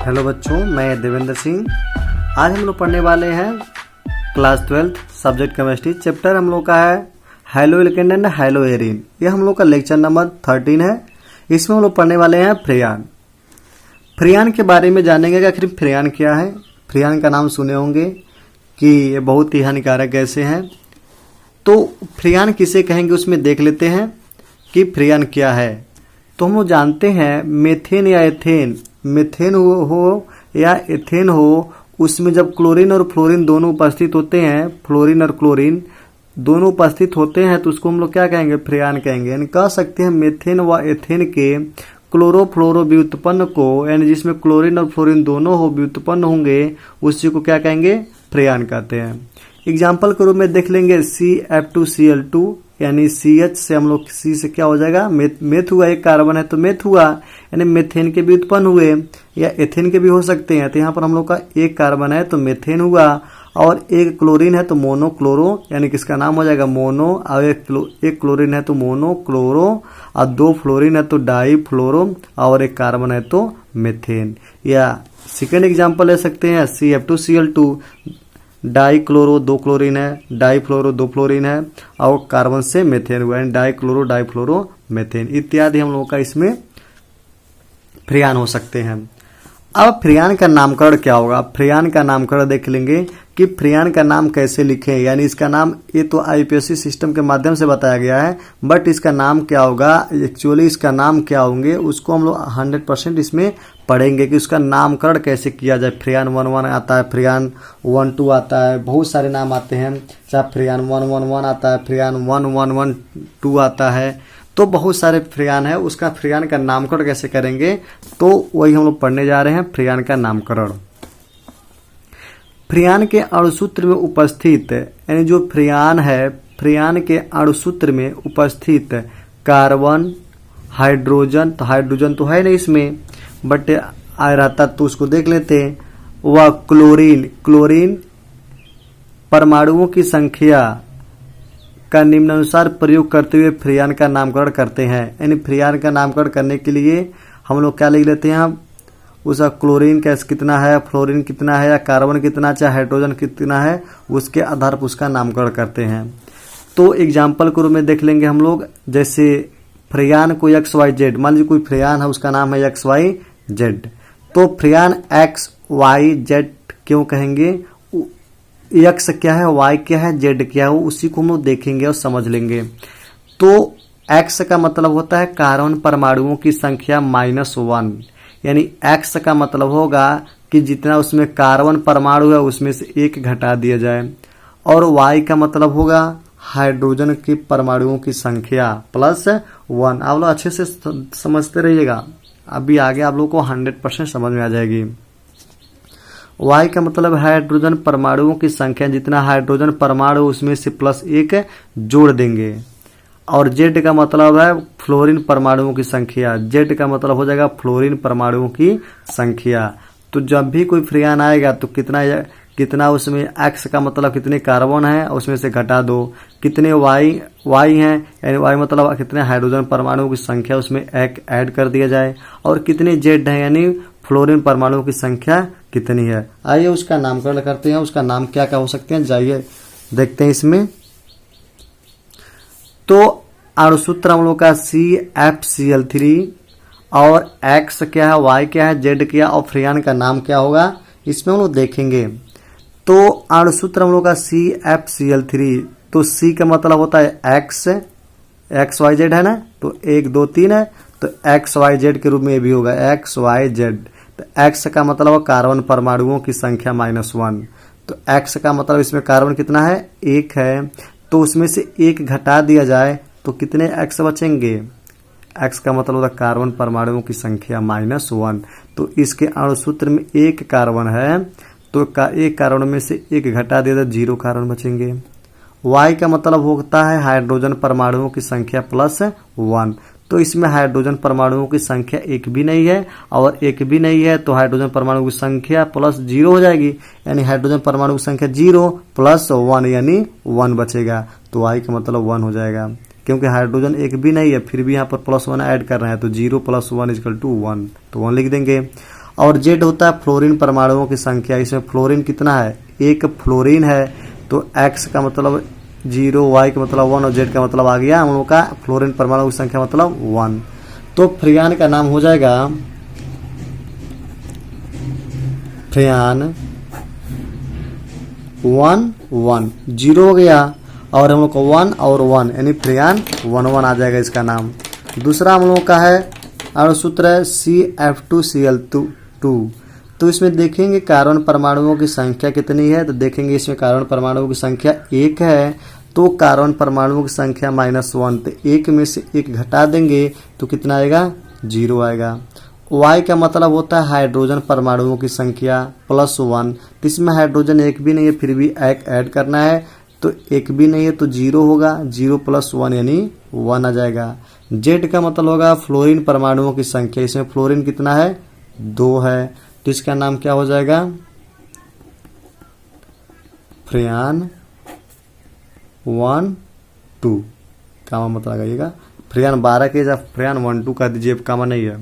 Hello बच्चों, मैं देवेंद्र सिंह। आज हम लोग पढ़ने वाले हैं क्लास 12 सब्जेक्ट केमिस्ट्री। चैप्टर हम लोग का है hello alkene and hello arene. ये हम लोग का लेक्चर नंबर 13 है। इसमें हम लोग पढ़ने वाले हैं फ्रेयान। फ्रेयान के बारे में जानेंगे कि आखिर फ्रेयान क्या है। फ्रेयान का नाम सुने होंगे कि ये बहुत ही हानिकारक गैसें हैं। तो फ्रेयान किसे कहेंगे उसमें देख लेते हैं कि फ्रेयान क्या है। तो हम लोग जानते हैं मेथेन या एथेन, मेथेन हो या एथेन हो, उसमें जब क्लोरीन और फ्लोरीन दोनों उपस्थित होते हैं, फ्लोरीन और क्लोरीन दोनों उपस्थित होते हैं, तो उसको हम लोग क्या कहेंगे, फ्रेयान कहेंगे। यानी कह सकते हैं मेथेन व एथेन के क्लोरोफ्लोरो व्युत्पन्न को, यानी जिसमें क्लोरीन और फ्लोरीन दोनों हो व्युत्पन्न होंगे, उसी को क्या कहेंगे, फ्रेयान कहते हैं। एग्जाम्पल के रूप में देख लेंगे CF2Cl2, यानी CH से हम लोग C से क्या हो जाएगा, मेथ हुआ, एक कार्बन है तो मेथ हुआ, यानी मेथेन के भी उत्पन्न हुए या एथेन के भी हो सकते हैं। तो यहाँ पर हम लोग का एक कार्बन है तो मेथेन हुआ, और एक क्लोरीन है तो मोनोक्लोरो, यानी किसका नाम हो जाएगा मोनो, और एक क्लोरीन है तो मोनोक्लोरो, और दो फ्लोरीन है तो डाई फ्लोरो, और एक कार्बन है तो मेथेन। या सेकेंड एग्जाम्पल ले सकते हैं CF2Cl2, डाई क्लोरो दो क्लोरीन है, डाई फ्लोरो दो फ्लोरीन है, और कार्बन से मेथेन हुआ, यानी डाई क्लोरो डाई फ्लोरो मेथेन इत्यादि हम लोगों का इसमें फ्रेयान हो सकते हैं। अब फ्रेयान का नामकरण क्या होगा। फ्रेयान का नामकरण देख लेंगे कि फ्रेयान का नाम कैसे लिखें, यानी इसका नाम ये तो IPSC सिस्टम के माध्यम से बताया गया है, बट इसका नाम क्या होगा, एक्चुअली इसका नाम क्या होंगे, उसको हम लोग 100% इसमें पढ़ेंगे कि उसका नामकरण कैसे किया जाए। फ्रेयान 1 आता है, फ्रेयान 1 आता है, बहुत सारे नाम आते हैं, चाहे फ्रेयान 1 आता है, फ्रेयान 1 आता है, तो बहुत सारे फ्रेयान है। उसका फ्रेयान का नामकरण कैसे करेंगे, तो वही हम लोग पढ़ने जा रहे हैं, फ्रेयान का नामकरण। फ्रेयान के अणुसूत्र में उपस्थित, यानी जो फ्रेयान है, फ्रेयान के अणुसूत्र में उपस्थित कार्बन, हाइड्रोजन, तो हाइड्रोजन तो है नहीं इसमें, बट आ रहता तो उसको देख लेते हैं, वह क्लोरीन, क्लोरीन परमाणुओं की संख्या का निम्नानुसार प्रयोग करते हुए फ्रेयान का नामकरण करते हैं। यानी फ्रेयान का नामकरण करने के लिए हम लोग क्या लिख लेते हैं, उसका क्लोरीन कैसे कितना है, फ्लोरीन कितना है, या कार्बन कितना, चाहे हाइड्रोजन कितना है, उसके आधार पर उसका नामकरण करते हैं। तो एग्जाम्पल के रूप में देख लेंगे हम लोग, जैसे फ्रेयान को XYZ, मान लीजिए कोई फ्रेयान है, उसका नाम है XYZ, तो फ्रेयान XYZ क्यों कहेंगे, X क्या है, Y क्या है, Z क्या है, उसी को हम लोग देखेंगे और समझ लेंगे। तो X का मतलब होता है कार्बन परमाणुओं की संख्या -1, यानी X का मतलब होगा कि जितना उसमें कार्बन परमाणु है उसमें से एक घटा दिया जाए, और Y का मतलब होगा हाइड्रोजन की परमाणुओं की संख्या +1। आप लोग अच्छे से समझते रहिएगा, अभी आगे आप लोग को 100% समझ में आ जाएगी। Y का मतलब हाइड्रोजन परमाणुओं की संख्या, जितना हाइड्रोजन परमाणु उसमें से +1 जोड़ देंगे, और Z का मतलब है फ्लोरीन परमाणुओं की संख्या, Z का मतलब हो जाएगा फ्लोरीन परमाणुओं की संख्या। तो जब भी कोई फ्रेयान आएगा तो कितना उसमें X का मतलब कितने कार्बन है उसमें से घटा दो, कितने Y हैं, यानी Y मतलब कितने हाइड्रोजन परमाणुओं की संख्या उसमें एक ऐड कर दिया जाए, और कितने Z है यानी फ्लोरीन परमाणुओं की संख्या कितनी है। आइए उसका नामकरण करते हैं, उसका नाम क्या क्या हो सकते हैं, जाइए देखते हैं इसमें। तो अणुसूत्र हम लोग का CFCl3, और X क्या है, Y क्या है, Z क्या, और फ्रेयान का नाम क्या होगा, इसमें हम लोग देखेंगे। तो अणुसूत्र हम लोग का CFCl3, तो C का मतलब होता है XYZ है ना, तो 1 2 3 है, तो XYZ के रूप में ये भी होगा XYZ। तो X का मतलब है कार्बन परमाणुओं की संख्या -1, तो X का मतलब इसमें कार्बन कितना है, 1 है, तो उसमें से 1 घटा दिया जाए तो कितने X बचेंगे, X का मतलब होता है कार्बन परमाणुओं की संख्या -1। तो इसके अणुसूत्र में 1 कार्बन है, तो एक कार्बन में से 1 घटा दिया तो 0 कार्बन बचेंगे। Y का मतलब होता है हाइड्रोजन परमाणुओं की संख्या +1, तो इसमें हाइड्रोजन परमाणुओं की संख्या 1 भी नहीं है, और 1 भी नहीं है तो हाइड्रोजन परमाणु की संख्या +0 हो जाएगी, यानी हाइड्रोजन परमाणु की संख्या 0 + 1 यानी 1 बचेगा, तो Y का मतलब 1 हो जाएगा। क्योंकि हाइड्रोजन एक भी नहीं है, फिर भी यहाँ पर +1 ऐड कर रहे हैं, तो 0 + 1 = 1, तो 1 लिख देंगे। और जेड होता है फ्लोरीन परमाणुओं की संख्या। इसमें फ्लोरीन कितना है, एक फ्लोरीन है, तो एक्स का मतलब 0, वाई का मतलब 1 और जेड का मतलब आ गया हम लोग का फ्लोरीन परमाणु की संख्या मतलब 1। तो फ्रियान का नाम हो जाएगा फ्रियान 1 1, 0 हो गया और हम लोग को 1 और 1 यानी फ्रियान 1 आ जाएगा इसका नाम। दूसरा हम लोग का है अणुसूत्र है CF2Cl2। तो इसमें देखेंगे कार्बन परमाणुओं की संख्या कितनी है, तो देखेंगे इसमें कार्बन परमाणुओं की संख्या 1 है, तो कार्बन परमाणुओं की संख्या -1, तो 1 में से 1 घटा देंगे तो कितना आएगा, 0 आएगा। Y का मतलब होता है हाइड्रोजन परमाणुओं की संख्या +1, तो इसमें हाइड्रोजन एक भी नहीं है, फिर भी एक ऐड करना है, तो एक भी नहीं है तो 0 होगा, 0 + 1 यानी 1 आ जाएगा। Z का मतलब होगा फ्लोरीन परमाणुओं की संख्या, इसमें फ्लोरीन कितना है, 2 है, तो इसका नाम क्या हो जाएगा, फ्रियान 1 2, कामा मत लगाइएगा, फ्रियान 12 के या फ्रियान 1 2 का दीजिए, कामा नहीं है।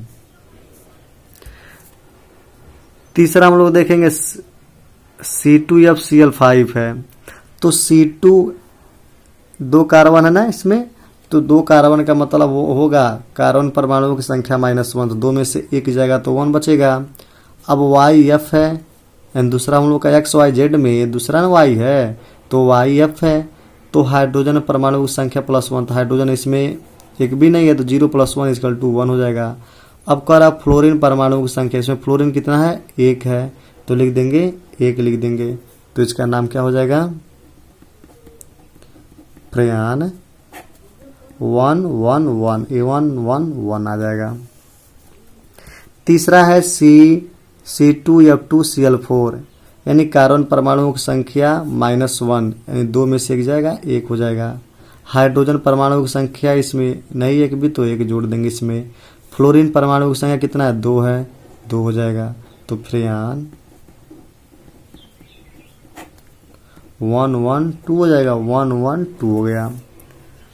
तीसरा हम लोग देखेंगे C2FCl5 है, तो C2 2 कार्बन है ना इसमें, तो 2 कार्बन का मतलब वो होगा कार्बन परमाणुओं की संख्या -1, तो 2 में से 1 जाएगा तो 1 बचेगा। अब YF है, एंड दूसरा हम लोग का XYZ में दूसरा ना Y है, तो YF है, तो हाइड्रोजन परमाणु की संख्या +1, तो हाइड्रोजन इसमें एक भी नहीं है, तो 0 + 1 = 1 हो जाएगा। अब कह रहा फ्लोरीन परमाणु की संख्या, इसमें फ्लोरीन कितना है, 1 है, तो लिख देंगे 1 लिख देंगे, तो इसका नाम क्या हो जाएगा, फ्रियान 1 1 1, A1 1 1 आ जाएगा। तीसरा है C2F2Cl4, यानी कार्बन परमाणुओं की संख्या -1, यानी 2 में से 1 जाएगा, 1 हो जाएगा। हाइड्रोजन परमाणु की संख्या इसमें नहीं एक भी, तो 1 जोड़ देंगे इसमें। फ्लोरीन परमाणु की संख्या कितना है, 2 है, 2 हो जाएगा, तो फ्रियान 1 1 2 हो जाएगा, 1 1 2 हो गया।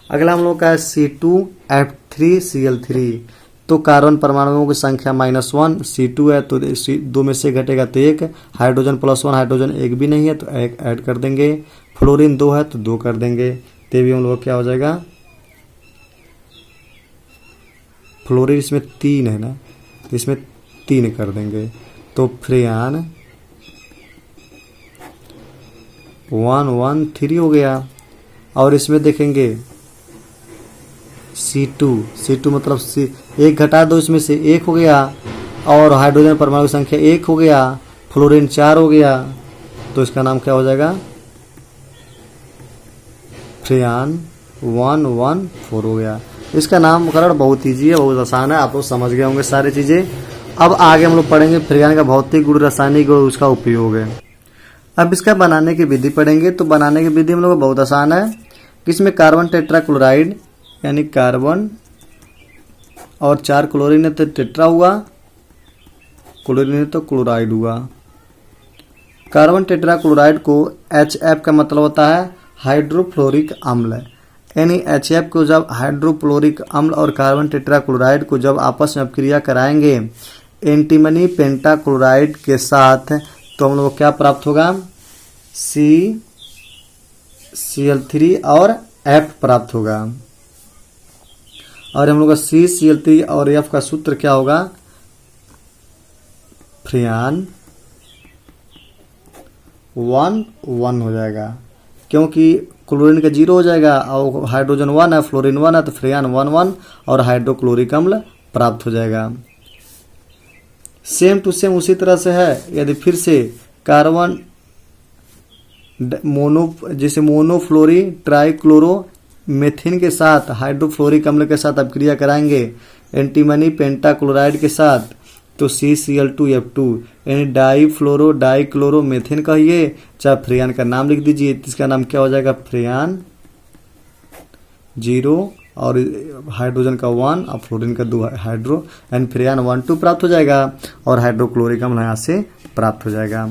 अगला हम लोग का है C2F3Cl3, तो कार्बन परमाणुओं की संख्या -1, C2 है तो 2 में से घटेगा तो 1, हाइड्रोजन +1, हाइड्रोजन एक भी नहीं है तो 1 ऐड कर देंगे, फ्लोरीन 2 है तो 2 कर देंगे, तो भी हम लोग क्या हो जाएगा, फ्लोरीन इसमें 3 है ना, इसमें 3 कर देंगे, तो फ्रियान 1 1 3 हो गया। और इसमें देखेंगे C2 मतलब एक घटा दो, इसमें से 1 हो गया, और हाइड्रोजन परमाणु की संख्या 1 हो गया, फ्लोरीन 4 हो गया, तो इसका नाम क्या हो जाएगा, फ्रियान 1 1 4 हो गया। इसका नामकरण बहुत ईजी है, बहुत आसान है, आप लोग समझ गए होंगे सारी चीजें। अब आगे हम लोग पढ़ेंगे फ्रियान का भौतिक गुण, रासायनिक गुण, उसका उपयोग है। अब इसका बनाने की विधि पढ़ेंगे, तो बनाने की विधि हम लोग बहुत आसान है। इसमें कार्बन टेट्राक्लोराइड यानी कार्बन और 4 क्लोरीन है तो टेट्रा हुआ, क्लोरीन है तो क्लोराइड हुआ। कार्बन टेट्राक्लोराइड को HF का मतलब होता है हाइड्रोफ्लोरिक अम्ल, यानी HF को जब हाइड्रोफ्लोरिक अम्ल और कार्बन टेट्राक्लोराइड को जब आपस में अपक्रिया कराएंगे एंटीमनी पेंटाक्लोराइड के साथ, तो हम लोग क्या प्राप्त होगा, CCl3 और F प्राप्त होगा। और हम लोग का CCl3 और F का सूत्र क्या होगा, फ्रियान 1 1 हो जाएगा, क्योंकि क्लोरीन का 0 हो जाएगा और हाइड्रोजन 1 है, फ्लोरीन 1 है, तो फ्रियान 1 1 और हाइड्रोक्लोरिक अम्ल प्राप्त हो जाएगा। सेम टू सेम उसी तरह से है, यदि फिर से कार्बन जैसे मोनोफ्लोरी ट्राइक्लोरो मेथिन के साथ हाइड्रोफ्लोरिक अम्ल के साथ अपक्रिया कराएंगे एंटीमनी पेंटाक्लोराइड के साथ, तो CCl2F2 यानी डाईफ्लोरो डाईक्लोरो मेथिन कहिए, चाहे फ्रियान का नाम लिख दीजिए, इसका नाम क्या हो जाएगा, फ्रियान 0 और हाइड्रोजन का 1 और फ्लोरीन का 2 हाइड्रो, यानी फ्रियान 1 2 प्राप्त हो जाएगा और हाइड्रोक्लोरिक अम्ल यहाँ से प्राप्त हो जाएगा।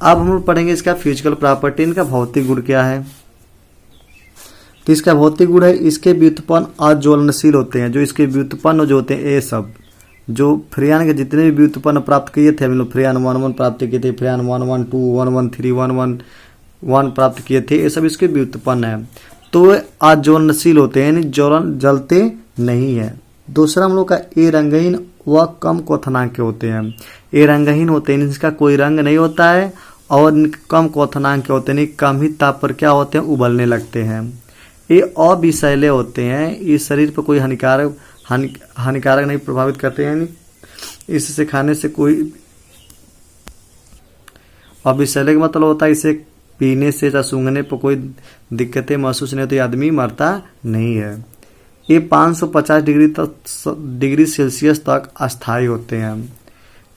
अब हम लोग पढ़ेंगे इसका फिजिकल प्रॉपर्टी, इनका भौतिक गुण क्या है। तो इसका भौतिक गुण है, इसके व्युत्पन्न अज्वलनशील होते हैं, जो इसके व्युत्पन्न जो होते हैं ये सब जो फ्रियान के जितने भी व्युत्पन्न प्राप्त किए थे, हम लोग फ्रियान 1 प्राप्त किए थे, फ्रियान 1 2 1 3 1 प्राप्त किए थे, ये सब इसके व्युत्पन्न है। तो अज्वलनशील होते हैं, यानी ज्वलन जलते नहीं है। दूसरा हम लोग का ए रंगहीन व कम क्वथनांक के होते हैं। ए रंगहीन होते हैं, इसका कोई रंग नहीं होता है, और कम क्वथनांक के होते हैं, कम ही ताप पर क्या होते हैं, उबलने लगते हैं। ये अविषैले होते हैं, ये शरीर पर कोई हानिकारक नहीं प्रभावित करते हैं, इससे खाने से कोई अविषैले का मतलब होता है इसे पीने से या सूंघने पर कोई दिक्कतें महसूस नहीं होती, आदमी मरता नहीं है। ये 550 डिग्री सेल्सियस तक अस्थायी होते हैं।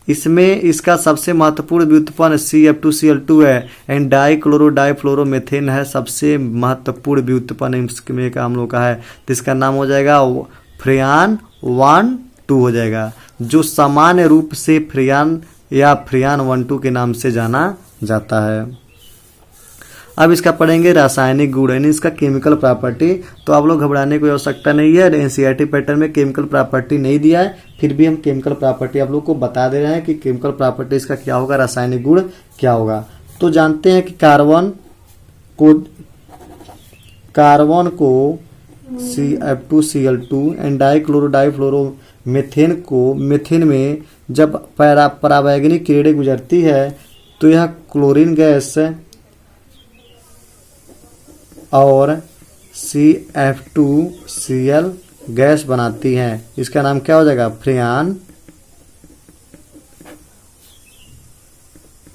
इसमें इसका सबसे महत्वपूर्ण व्युत्पन्न CF2Cl2 है, एंड डाइक्लोरोडाइफ्लोरोमेथेन है सबसे महत्वपूर्ण व्युत्पन्न इसमें का हम लोग का है। तो इसका नाम हो जाएगा फ्रियान 1 2 हो जाएगा, जो सामान्य रूप से फ्रियान या फ्रियान 1 2 के नाम से जाना जाता है। अब इसका पढ़ेंगे रासायनिक गुण, यानी इसका केमिकल प्रॉपर्टी। तो आप लोग घबराने की आवश्यकता नहीं है, एनसीईआरटी पैटर्न में केमिकल प्रॉपर्टी नहीं दिया है, फिर भी हम केमिकल प्रॉपर्टी आप लोग को बता दे रहे हैं कि केमिकल प्रॉपर्टी इसका क्या होगा, रासायनिक गुण क्या होगा। तो जानते हैं कि कार्बन को CF2Cl2 एंड डाइक्लोरोडाइफ्लोरोमेथेन को मेथेन में जब परावैगनिक किरणें गुजरती है तो यह क्लोरीन गैस और CF2Cl गैस बनाती हैं। इसका नाम क्या हो जाएगा, फ्रियान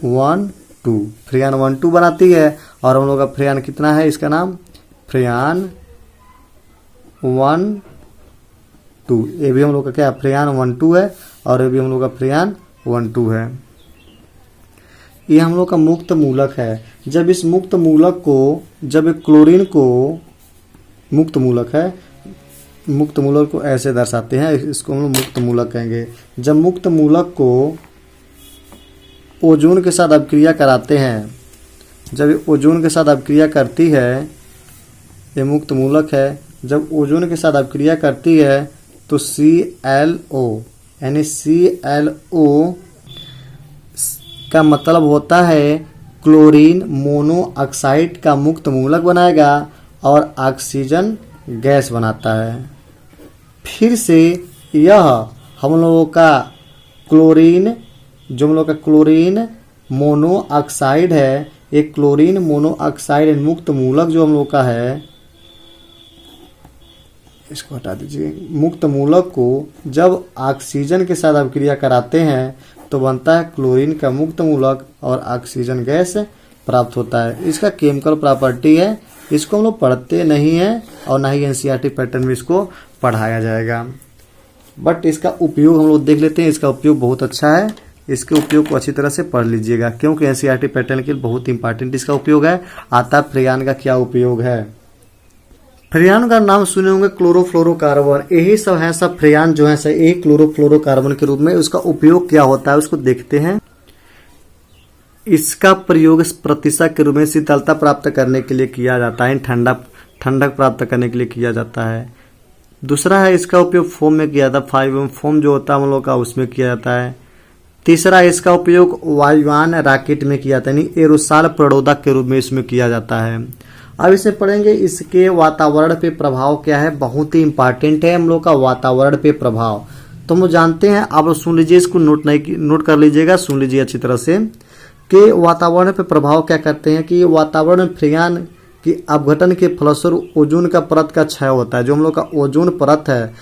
1 2। फ्रियान 1 2 बनाती है, और हम लोग का फ्रियान कितना है, इसका नाम फ्रियान 1 2। ये भी हम लोग का क्या, फ्रियान 1 2 है, और ये भी हम लोग का फ्रियान 1 2 है। ये हम लोग का मुक्त मूलक है। जब इस मुक्त मूलक को, जब क्लोरीन को, मुक्त मूलक है, मुक्त मूलक को ऐसे दर्शाते हैं, इसको हम लोग मुक्त मूलक कहेंगे। जब मुक्त मूलक को ओजोन के साथ अभिक्रिया कराते हैं, जब ये ओजोन के साथ अभिक्रिया करती है, ये मुक्त मूलक है, जब ओजोन के साथ अभिक्रिया करती है तो ClO यानी ClO का मतलब होता है क्लोरीन मोनोऑक्साइड का मुक्त मूलक बनाएगा और ऑक्सीजन गैस बनाता है। फिर से यह हम लोगों का क्लोरीन, जो हम लोग का क्लोरीन मोनोऑक्साइड है, एक क्लोरीन मोनोऑक्साइड मुक्त मूलक जो हम लोग का है, इसको हटा दीजिए। मुक्त मूलक को जब ऑक्सीजन के साथ अभिक्रिया कराते हैं तो बनता है क्लोरीन का मुक्त मूलक और ऑक्सीजन गैस प्राप्त होता है। इसका केमिकल प्रॉपर्टी है, इसको हम लोग पढ़ते नहीं हैं और ना ही एनसीईआरटी पैटर्न में इसको पढ़ाया जाएगा, बट इसका उपयोग हम लोग देख लेते हैं। इसका उपयोग बहुत अच्छा है, इसके उपयोग को अच्छी तरह से पढ़ लीजिएगा, क्योंकि एनसीईआरटी पैटर्न के लिए बहुत इंपॉर्टेंट इसका उपयोग है। आता फ्रियान का क्या उपयोग है। फ्रियान का नाम सुने होंगे, क्लोरोफ्लोरोकार्बन, यही सब है, सब फ्रियान जो है यही क्लोरोफ्लोरोकार्बन के रूप में। उसका उपयोग क्या होता है उसको देखते हैं। इसका प्रयोग प्रतिशत के रूप में शीतलता प्राप्त करने के लिए किया जाता है, ठंडक प्राप्त करने के लिए किया जाता है। दूसरा है इसका उपयोग फोम में किया जाता है, 5M फोम जो होता है हम लोग का उसमें किया जाता है। तीसरा इसका उपयोग वायुयान रॉकेट में किया जाता है, यानी एरोसॉल प्रणोदक के रूप में इसमें किया जाता है। अब इसे पढ़ेंगे, इसके वातावरण पे प्रभाव क्या है, बहुत ही इंपॉर्टेंट है हम लोग का वातावरण पे प्रभाव। तो हम जानते हैं, आप लोग सुन लीजिए, इसको नोट कर लीजिएगा, सुन लीजिए अच्छी तरह से कि वातावरण पे प्रभाव क्या करते हैं। कि वातावरण में फ्रियान की अपघटन के फलस्वरूप ओजोन का परत का क्षय होता है। जो हम लोग का ओजोन परत है,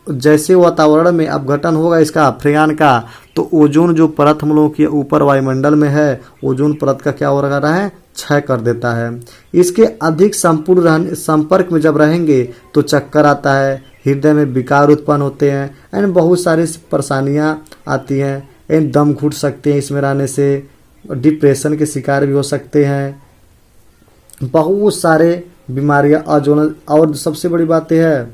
जैसे वातावरण में अपघटन होगा इसका फ्रियान का, तो ओजोन जो परत हम लोग के ऊपर वायुमंडल में है, ओजोन परत का क्या हो रहा है, क्षय कर देता है। इसके अधिक संपूर्ण संपर्क में जब रहेंगे तो चक्कर आता है, हृदय में विकार उत्पन्न होते हैं, एंड बहुत सारी परेशानियां आती हैं, एंड दम घुट सकते हैं इसमें रहने से, डिप्रेशन के शिकार भी हो सकते हैं, बहुत सारे बीमारियां अज्वलन। और सबसे बड़ी बात यह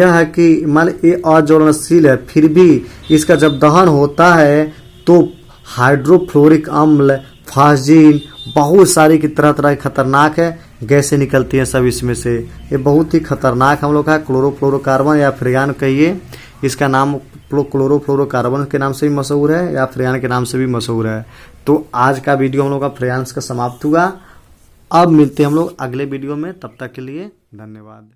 है कि मान ये अज्वलनशील है, फिर भी इसका जब दहन होता है तो हाइड्रोफ्लोरिक अम्ल, फाजिन, बहुत सारी की तरह तरह खतरनाक है, गैसें निकलती हैं सब इसमें से। ये बहुत ही खतरनाक हम लोग का क्लोरोफ्लोरोकार्बन या फ्रियान कहिए। इसका नाम क्लोरोफ्लोरोकार्बन के नाम से भी मशहूर है या फ्रियान के नाम से भी मशहूर है। तो आज का वीडियो हम लोग का फ्रियान्स का समाप्त हुआ। अब मिलते हैं हम लोग अगले वीडियो में, तब तक के लिए धन्यवाद।